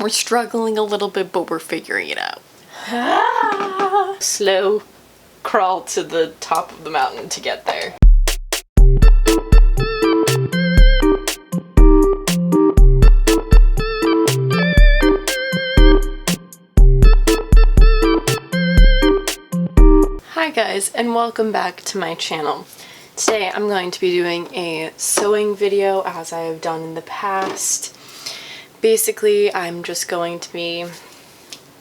We're struggling a little bit, but we're figuring it out. Slow crawl to the top of the mountain to get there. Hi guys, and welcome back to my channel. Today I'm going to be doing a sewing video as I have done in the past. Basically, I'm just going to be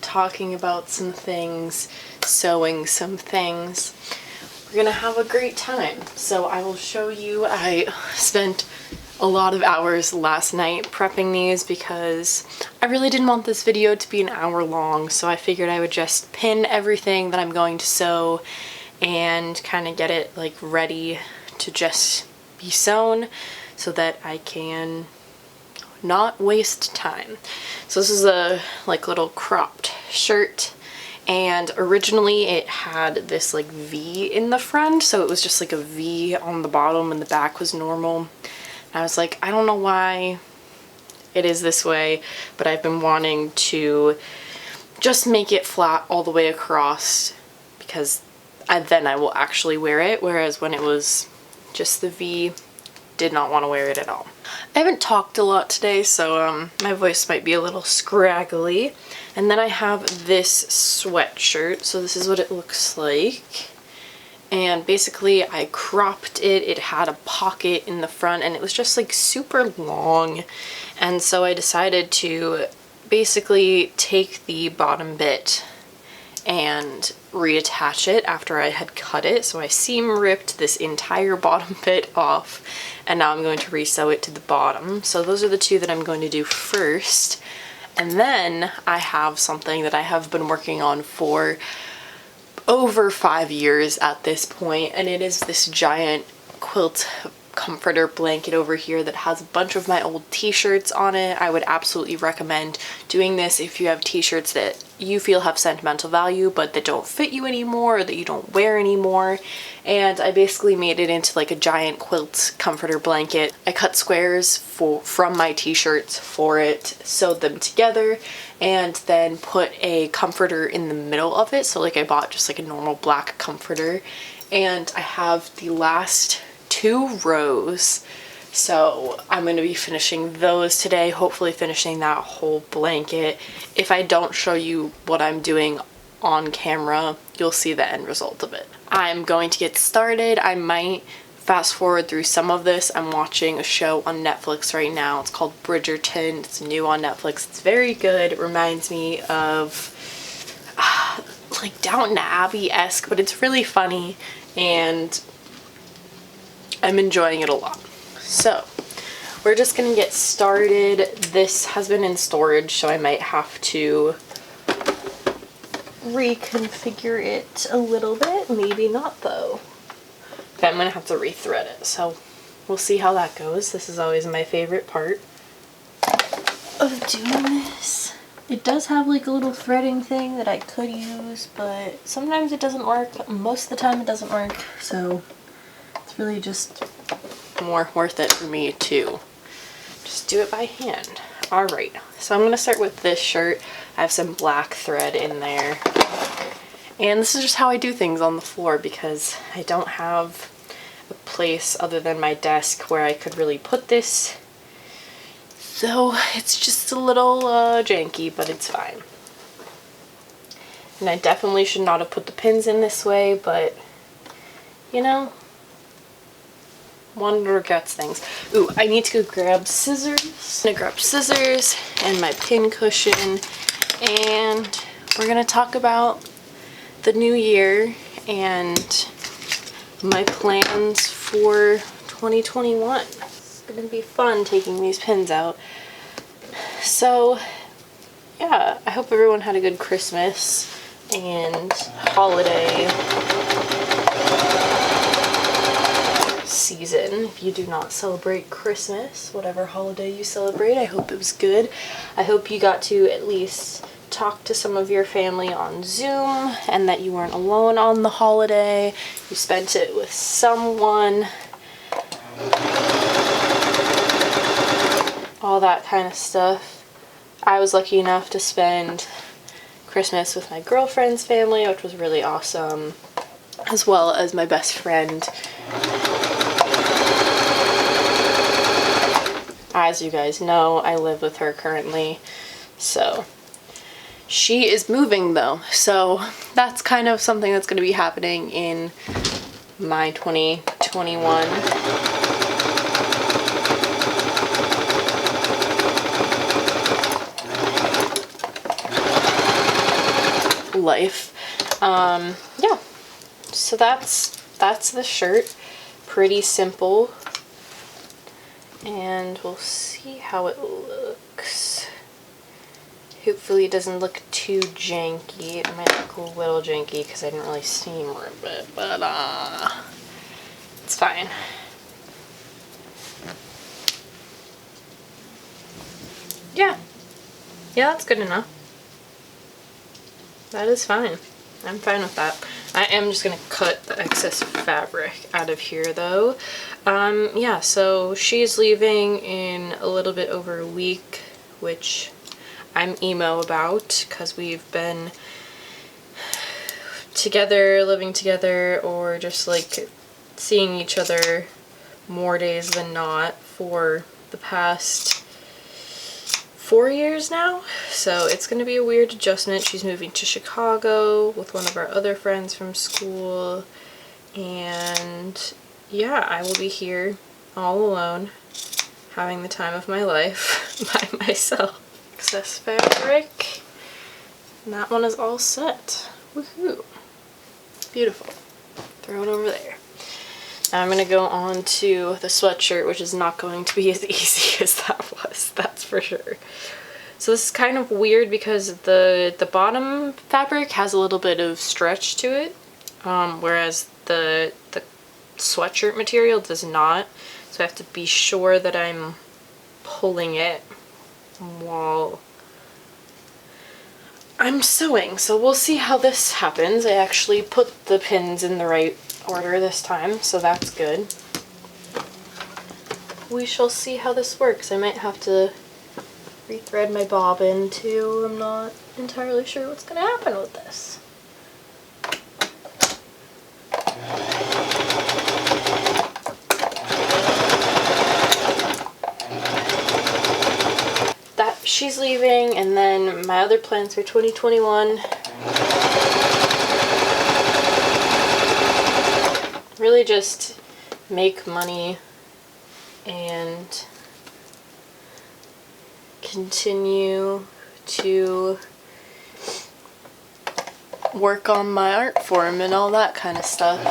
talking about some things, sewing some things. We're gonna have a great time. So I will show you, I spent a lot of hours last night prepping these because I really didn't want this video to be an hour long, so I figured I would just pin everything that I'm going to sew and kind of get it like ready to just be sewn so that I can not waste time. So this is a like little cropped shirt, and originally it had this like V in the front, so it was just like a V on the bottom and the back was normal. And I was like, I don't know why it is this way, but I've been wanting to just make it flat all the way across because then I will actually wear it, whereas when it was just the V, did not want to wear it at all. I haven't talked a lot today, so my voice might be a little scraggly. And then I have this sweatshirt, so this is what it looks like. And basically I cropped it. It had a pocket in the front and it was just like super long. And so I decided to basically take the bottom bit and reattach it after I had cut it. So I seam ripped this entire bottom bit off, and now I'm going to resew it to the bottom. So those are the two that I'm going to do first. And then I have something that I have been working on for over 5 years at this point, and it is this giant quilt comforter blanket over here that has a bunch of my old t-shirts on it. I would absolutely recommend doing this if you have t-shirts that you feel have sentimental value but that don't fit you anymore or that you don't wear anymore. And I basically made it into like a giant quilt comforter blanket. I cut squares from my t-shirts for it, sewed them together, and then put a comforter in the middle of it. So like I bought just like a normal black comforter, and I have the last 2 rows, so I'm going to be finishing those today, hopefully finishing that whole blanket. If I don't show you what I'm doing on camera, you'll see the end result of it. I'm going to get started. I might fast forward through some of this. I'm watching a show on Netflix right now. It's called Bridgerton. It's new on Netflix. It's very good. It reminds me of like Downton Abbey-esque, but it's really funny and I'm enjoying it a lot. So we're just gonna get started. This has been in storage, so I might have to reconfigure it a little bit. Maybe not though. Okay, I'm gonna have to rethread it, so we'll see how that goes. This is always my favorite part of doing this. It does have like a little threading thing that I could use, but sometimes it doesn't work. Most of the time it doesn't work, so it's really just more worth it for me to just do it by hand. Alright, so I'm going to start with this shirt. I have some black thread in there. And this is just how I do things on the floor because I don't have a place other than my desk where I could really put this. So it's just a little janky, but it's fine. And I definitely should not have put the pins in this way, but you know, one regrets things. Ooh, I need to go grab scissors. I'm gonna grab scissors and my pin cushion, and we're gonna talk about the new year and my plans for 2021. It's gonna be fun taking these pins out. So yeah, I hope everyone had a good Christmas and holiday season. If you do not celebrate Christmas, whatever holiday you celebrate, I hope it was good. I hope you got to at least talk to some of your family on Zoom and that you weren't alone on the holiday. You spent it with someone. All that kind of stuff. I was lucky enough to spend Christmas with my girlfriend's family, which was really awesome, as well as my best friend. As you guys know, I live with her currently, so she is moving though, so that's kind of something that's going to be happening in my 2021 life. Yeah, so that's the shirt. Pretty simple, and we'll see how it looks. Hopefully it doesn't look too janky. It might look a little janky because I didn't really seam rip it, but it's fine. Yeah, that's good enough. That is fine. I'm fine with that. I am just gonna cut the excess fabric out of here though. Yeah, so she's leaving in a little bit over a week, which I'm emo about because we've been together, living together, or just like seeing each other more days than not for the past 4 years now. So it's going to be a weird adjustment. She's moving to Chicago with one of our other friends from school, and yeah, I will be here all alone having the time of my life by myself. Excess fabric, and that one is all set. Woohoo! Beautiful. Throw it over there. Now I'm going to go on to the sweatshirt, which is not going to be as easy as that was, that's for sure. So this is kind of weird because the bottom fabric has a little bit of stretch to it, whereas the sweatshirt material does not. So I have to be sure that I'm pulling it while I'm sewing. So we'll see how this happens. I actually put the pins in the right order this time, so that's good. We shall see how this works. I might have to rethread my bobbin too. I'm not entirely sure what's going to happen with this. She's leaving, and then my other plans for 2021, really just make money and continue to work on my art form and all that kind of stuff.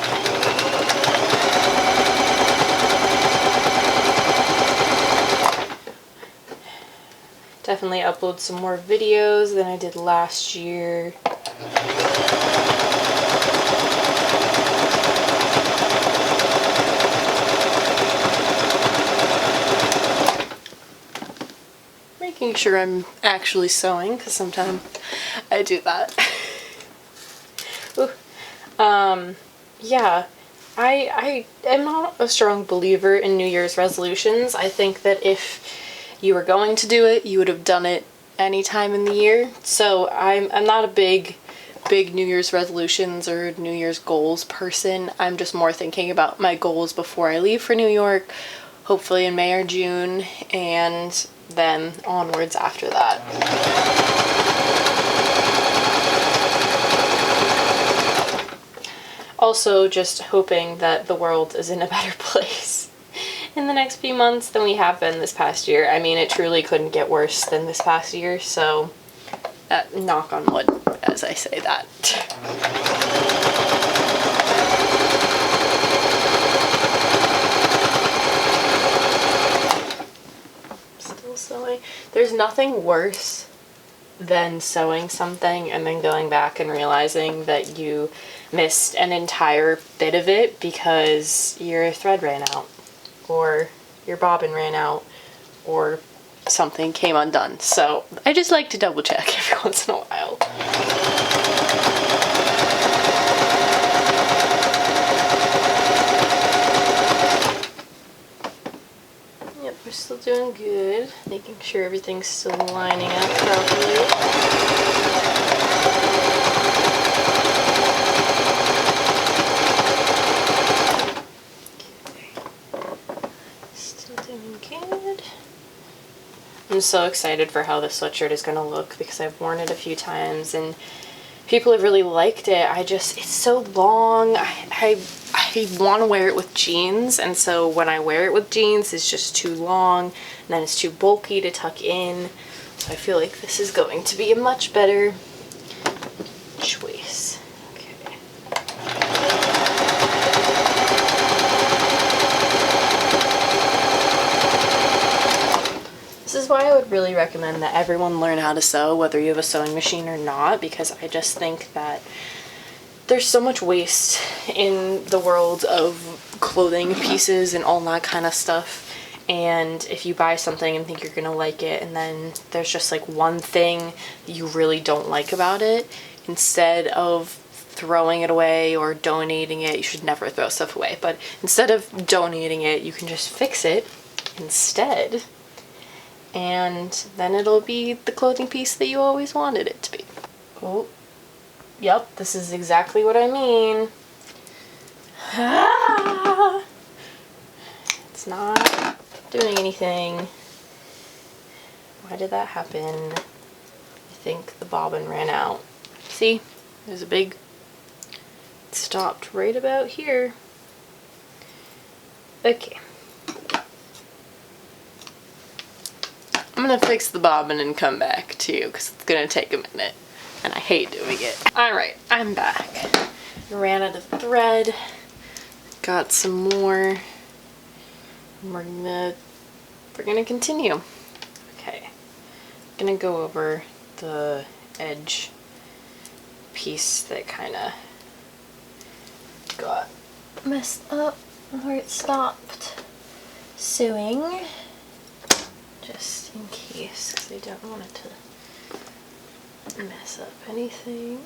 Definitely upload some more videos than I did last year. Making sure I'm actually sewing, because sometimes I do that. Yeah, I am not a strong believer in New Year's resolutions. I think that if you were going to do it, you would have done it any time in the year. So I'm not a big New Year's resolutions or New Year's goals person. I'm just more thinking about my goals before I leave for New York, hopefully in May or June, and then onwards after that. Also just hoping that the world is in a better place in the next few months than we have been this past year. I mean, it truly couldn't get worse than this past year, so knock on wood as I say that. Still sewing. There's nothing worse than sewing something and then going back and realizing that you missed an entire bit of it because your thread ran out, or your bobbin ran out, or something came undone. So I just like to double check every once in a while. Yep, we're still doing good. Making sure everything's still lining up properly. Still doing good. I'm so excited for how this sweatshirt is going to look because I've worn it a few times and people have really liked it. It's so long. I want to wear it with jeans, and so when I wear it with jeans, it's just too long, and then it's too bulky to tuck in. So I feel like this is going to be a much better choice. Okay. This is why I would really recommend that everyone learn how to sew, whether you have a sewing machine or not, because I just think that there's so much waste in the world of clothing pieces and all that kind of stuff. And if you buy something and think you're gonna like it, and then there's just like one thing you really don't like about it, instead of throwing it away or donating it, you should never throw stuff away, but instead of donating it, you can just fix it instead. And then it'll be the clothing piece that you always wanted it to be. Oh, yep, this is exactly what I mean. Ah! It's not doing anything. Why did that happen? I think the bobbin ran out. See, there's a big, it stopped right about here. Okay. I'm gonna fix the bobbin and come back to you because it's gonna take a minute and I hate doing it. Alright, I'm back. Ran out of thread. Got some more. We're gonna continue. Okay. I'm gonna go over the edge piece that kinda got messed up where it stopped sewing. Just in case, because I don't want it to mess up anything.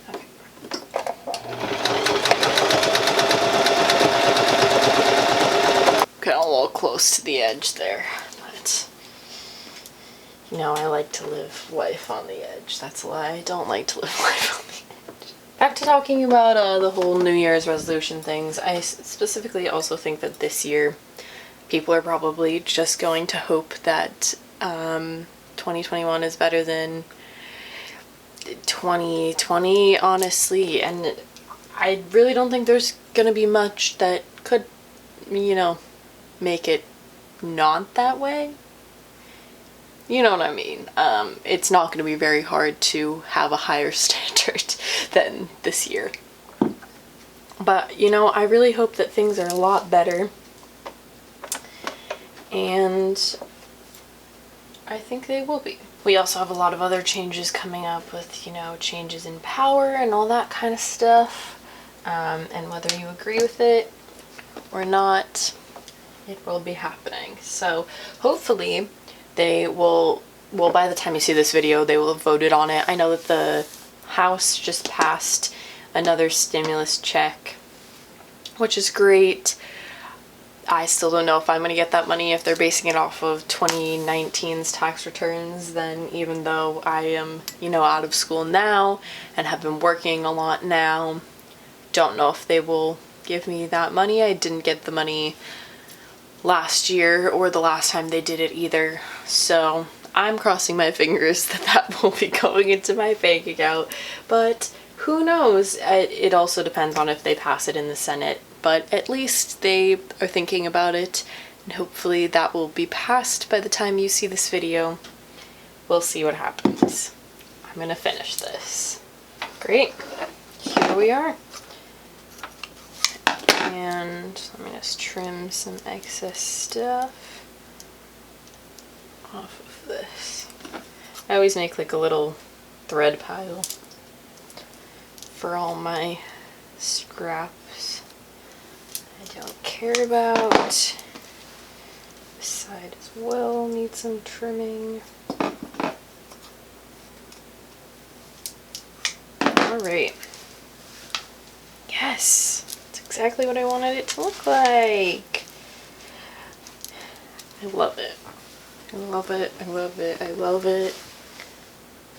Okay. Got a little close to the edge there, but you know, I like to live life on the edge. That's why I don't like to live life on the edge. Back to talking about the whole New Year's resolution things. I specifically also think that this year people are probably just going to hope that 2021 is better than 2020, honestly, and I really don't think there's gonna be much that could, you know, make it not that way. You know what I mean? It's not gonna be very hard to have a higher standard than this year. But, you know, I really hope that things are a lot better. And I think they will be. We also have a lot of other changes coming up with, you know, changes in power and all that kind of stuff. And whether you agree with it or not, it will be happening. So hopefully they will, well, by the time you see this video, they will have voted on it. I know that the House just passed another stimulus check, which is great. I still don't know if I'm going to get that money. If they're basing it off of 2019's tax returns, then even though I am, you know, out of school now and have been working a lot now, don't know if they will give me that money. I didn't get the money last year or the last time they did it either. So I'm crossing my fingers that that will be going into my bank account. But who knows? It also depends on if they pass it in the Senate. But at least they are thinking about it, and hopefully that will be passed by the time you see this video. We'll see what happens. I'm gonna finish this. Great. Here we are. And let me just trim some excess stuff off of this. I always make like a little thread pile for all my scraps I don't care about. This side as well needs some trimming. Alright. Yes! That's exactly what I wanted it to look like. I love it. I love it. I love it. I love it.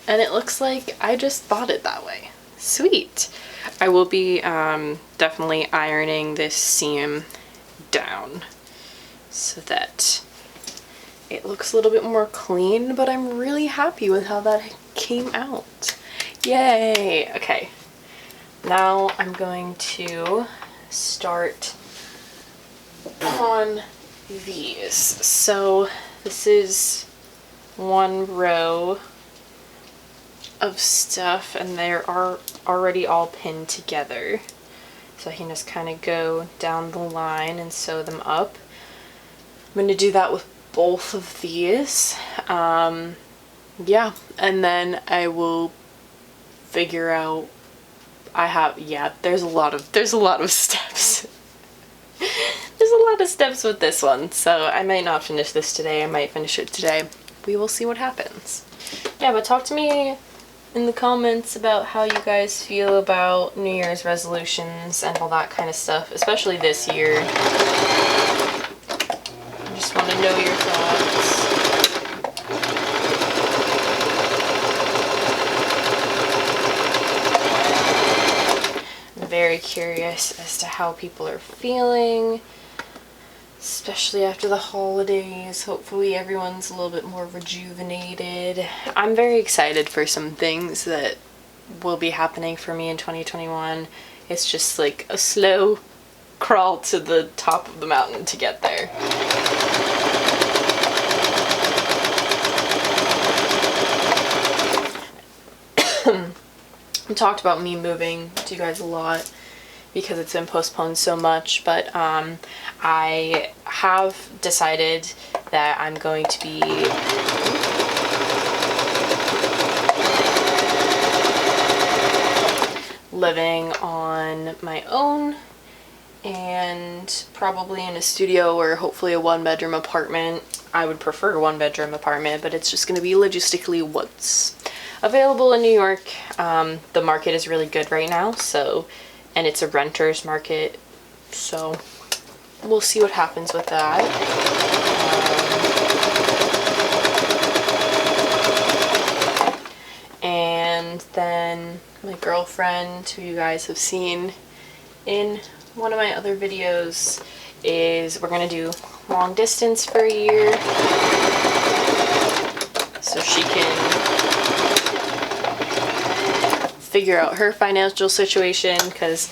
And it looks like I just bought it that way. Sweet. I will be definitely ironing this seam down so that it looks a little bit more clean, but I'm really happy with how that came out. Yay! Okay, now I'm going to start on these. So this is one row of stuff and they are already all pinned together. So I can just kind of go down the line and sew them up. I'm going to do that with both of these. Yeah, and then I will figure out, there's a lot of steps. There's a lot of steps with this one, so I might not finish this today, I might finish it today. We will see what happens. Yeah, but talk to me in the comments about how you guys feel about New Year's resolutions and all that kind of stuff, especially this year. I just want to know your thoughts. I'm very curious as to how people are feeling, especially after the holidays. Hopefully everyone's a little bit more rejuvenated. I'm very excited for some things that will be happening for me in 2021. It's just like a slow crawl to the top of the mountain to get there. I talked about me moving to you guys a lot because it's been postponed so much, but I have decided that I'm going to be living on my own and probably in a studio or hopefully a one-bedroom apartment. I would prefer a one-bedroom apartment, but it's just going to be logistically what's available in New York. The market is really good right now, and it's a renter's market, so we'll see what happens with that. And then my girlfriend, who you guys have seen in one of my other videos, we're gonna do long distance for a year so she can figure out her financial situation, because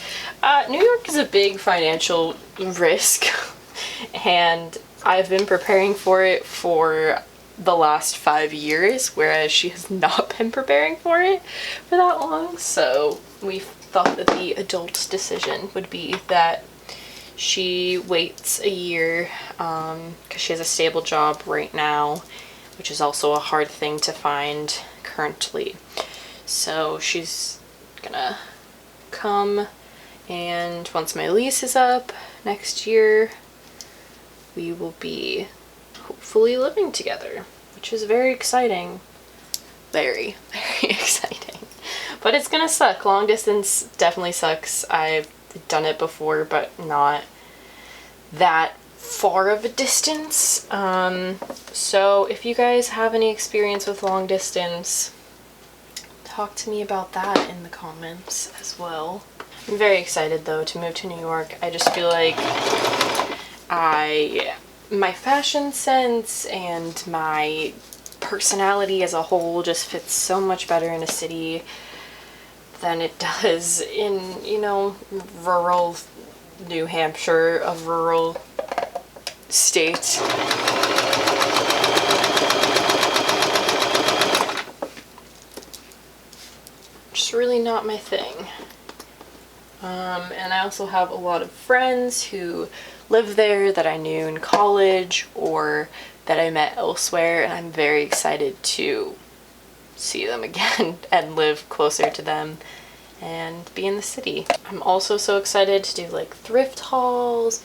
New York is a big financial risk and I've been preparing for it for the last 5 years, whereas she has not been preparing for it for that long. So we thought that the adult decision would be that she waits a year because she has a stable job right now, which is also a hard thing to find currently. So she's gonna come, and once my lease is up next year, we will be hopefully living together, which is very exciting. Very, very exciting. But it's gonna suck. Long distance definitely sucks. I've done it before, but not that far of a distance. So if you guys have any experience with long distance, talk to me about that in the comments as well. I'm very excited though to move to New York. I just feel like my fashion sense and my personality as a whole just fits so much better in a city than it does in, you know, rural New Hampshire, a rural state. Just really not my thing. And I also have a lot of friends who live there that I knew in college or that I met elsewhere, and I'm very excited to see them again and live closer to them and be in the city. I'm also so excited to do like thrift hauls,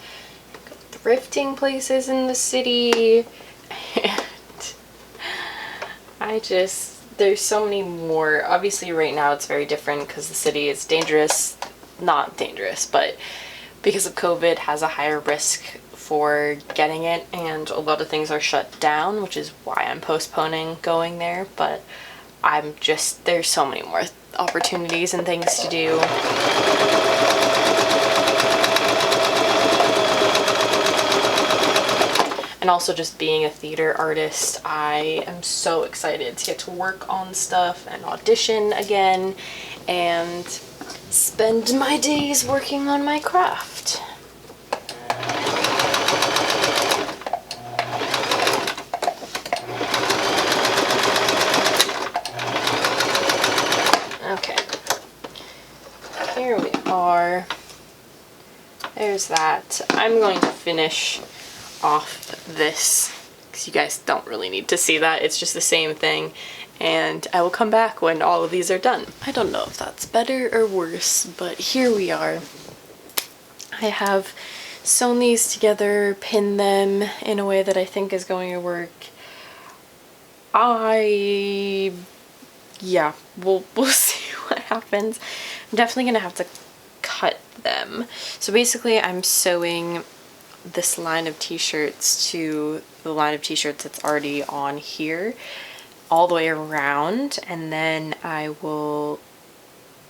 thrifting places in the city, and there's so many more. Obviously right now it's very different because the city is not dangerous, but because of COVID has a higher risk for getting it, and a lot of things are shut down, which is why I'm postponing going there, but there's so many more opportunities and things to do. And also just being a theater artist, I am so excited to get to work on stuff and audition again and spend my days working on my craft. Okay, here we are. There's that. I'm going to finish off this because you guys don't really need to see that. It's just the same thing, and I will come back when all of these are done. I don't know if that's better or worse, but here we are. I have sewn these together, pinned them in a way that I think is going to work. Yeah, we'll see what happens. I'm definitely gonna have to cut them. So basically I'm sewing this line of t-shirts to the line of t-shirts that's already on here all the way around, and then I will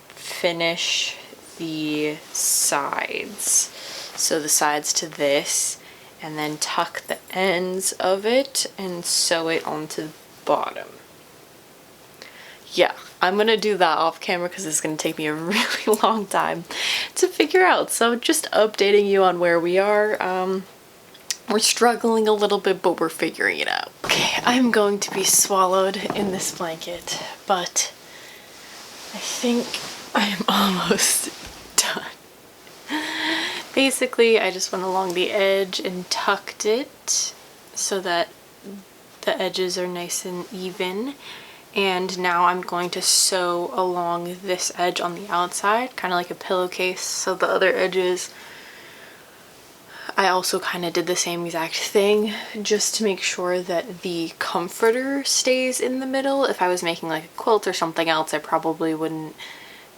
finish the sides. So the sides to this, and then tuck the ends of it and sew it onto the bottom. Yeah, I'm gonna do that off camera because it's gonna take me a really long time to figure out. So just updating you on where we are. We're struggling a little bit, but we're figuring it out. Okay, I'm going to be swallowed in this blanket, but I think I am almost done. Basically, I just went along the edge and tucked it so that the edges are nice and even. And now I'm going to sew along this edge on the outside, kind of like a pillowcase, so the other edges, I also kind of did the same exact thing just to make sure that the comforter stays in the middle. If I was making like a quilt or something else, I probably wouldn't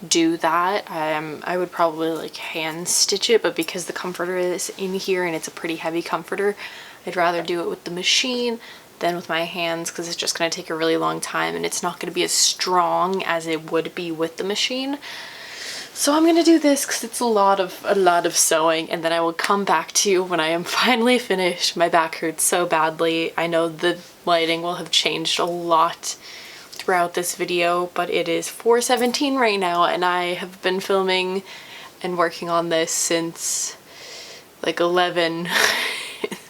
do that. I would probably like hand stitch it, but because the comforter is in here and it's a pretty heavy comforter, I'd rather do it with the machine than with my hands because it's just going to take a really long time and it's not going to be as strong as it would be with the machine. So I'm going to do this because it's a lot of sewing, and then I will come back to you when I am finally finished. My back hurts so badly. I know the lighting will have changed a lot throughout this video, but it is 4:17 right now and I have been filming and working on this since like 11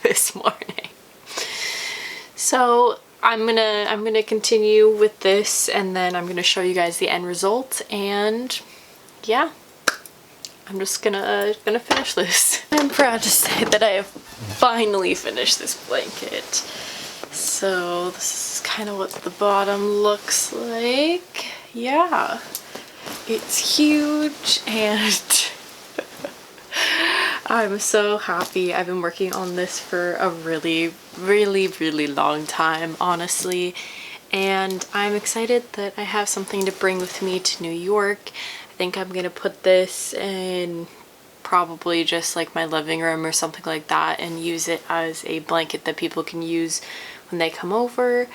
this morning. So I'm gonna continue with this, and then I'm gonna show you guys the end result, and yeah, I'm just gonna finish this. I'm proud to say that I have finally finished this blanket. So this is kind of what the bottom looks like. Yeah, it's huge and I'm so happy. I've been working on this for a really long time, honestly, and I'm excited that I have something to bring with me to New York. I think I'm gonna put this in probably just like my living room or something like that and use it as a blanket that people can use when they come over,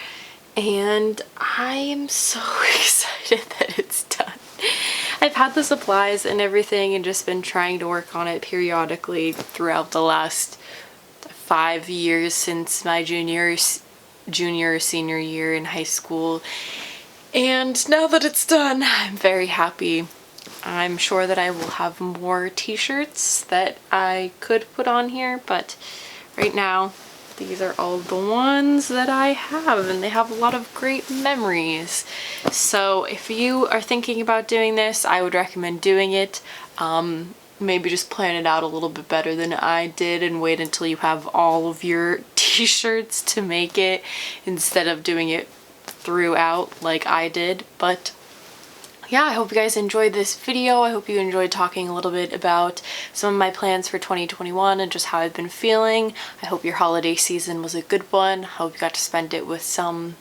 and I am so excited that it's done. I've had the supplies and everything and just been trying to work on it periodically throughout the last 5 years since my junior or senior year in high school, and now that it's done, I'm very happy. I'm sure that I will have more t-shirts that I could put on here, but right now these are all the ones that I have, and they have a lot of great memories. So if you are thinking about doing this, I would recommend doing it. Maybe just plan it out a little bit better than I did and wait until you have all of your t-shirts to make it instead of doing it throughout like I did. But yeah, I hope you guys enjoyed this video. I hope you enjoyed talking a little bit about some of my plans for 2021 and just how I've been feeling. I hope your holiday season was a good one. I hope you got to spend it with someone,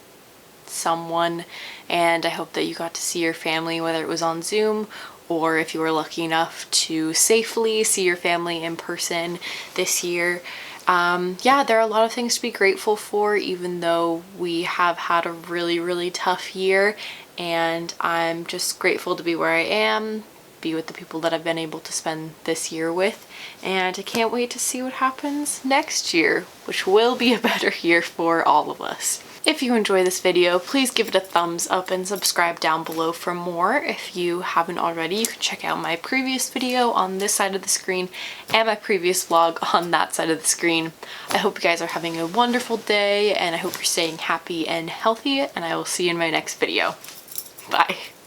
and I hope that you got to see your family, whether it was on Zoom or if you were lucky enough to safely see your family in person this year. yeah, there are a lot of things to be grateful for, even though we have had a really tough year, and I'm just grateful to be where I am, be with the people that I've been able to spend this year with, and I can't wait to see what happens next year, which will be a better year for all of us. If you enjoy this video, please give it a thumbs up and subscribe down below for more. If you haven't already, you can check out my previous video on this side of the screen and my previous vlog on that side of the screen. I hope you guys are having a wonderful day, and I hope you're staying happy and healthy, and I will see you in my next video. Bye.